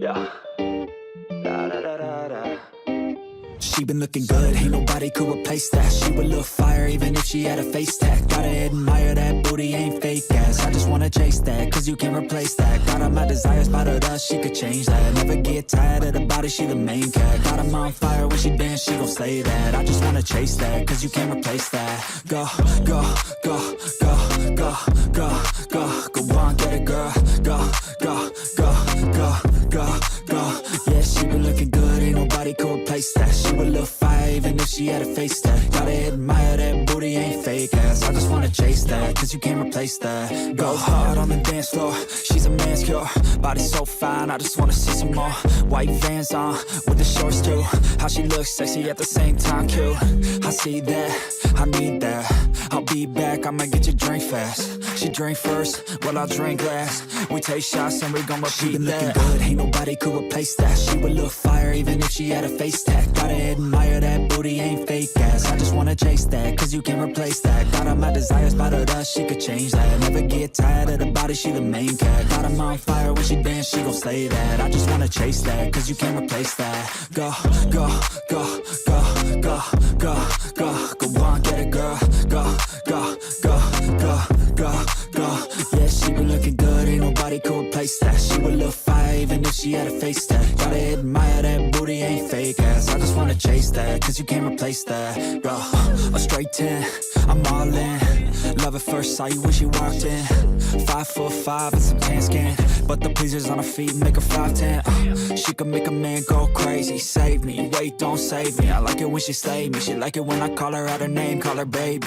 Yeah. Da da da da da. She been looking good, ain't nobody could replace that. She would look fire even if she had a face tag. Gotta admire that booty, ain't fake ass. I just wanna chase that, cause you can't replace that. Got all my desires, by the dust, she could change that. Never get tired of the body, she the main cat. Got 'em on fire when she dance, she gon' slay that. I just wanna chase that, cause you can't replace that. Go, go, go, go, go, go, go. Go on, get it, girl. Go, go, go, go, go, go. Yeah, she been looking good, ain't nobody could replace that. She would look fire even if she had a face tag. Gotta admire that booty, ain't fake ass. I just wanna chase that, cause you can't replace that. Go hard on the dance floor, she's a man's cure. Body so fine, I just wanna see some more. White Vans on, with the shorts too. How she looks sexy at the same time, cute. I see that, I need that. I'll be back, I'ma get your drink fast. She drink first, well I'll drink last. We take shots and we gon' repeat she been that. Looking good, ain't nobody could replace that. She would look fire even if she had a face tag. Gotta admire that booty, ain't fake ass. I just wanna chase that, cause you can't replace that. Got all my desires, by the dust, she could change that. Never get tired of the body, she the main cat. Got 'em on fire when she dance, she gon' slay that. I just wanna chase that, cause you can't replace that. Go, go, go, go, go, go, go. Go on, get it, girl. Go, go, go, go, go, go. Yeah, she been looking good, ain't nobody could replace that. She would look fire even if she had a face tag. Gotta admire that booty, ain't fake ass. I just wanna chase that, cause you can't replace that. Bro, a straight 10, I'm all in. Love at first sight when she walked in. 5'5" and some tan skin, but the pleasers on her feet make her 5'10". She can make a man go crazy. Save me, wait, don't save me. I like it when she slay me. She like it when I call her out her name, call her baby.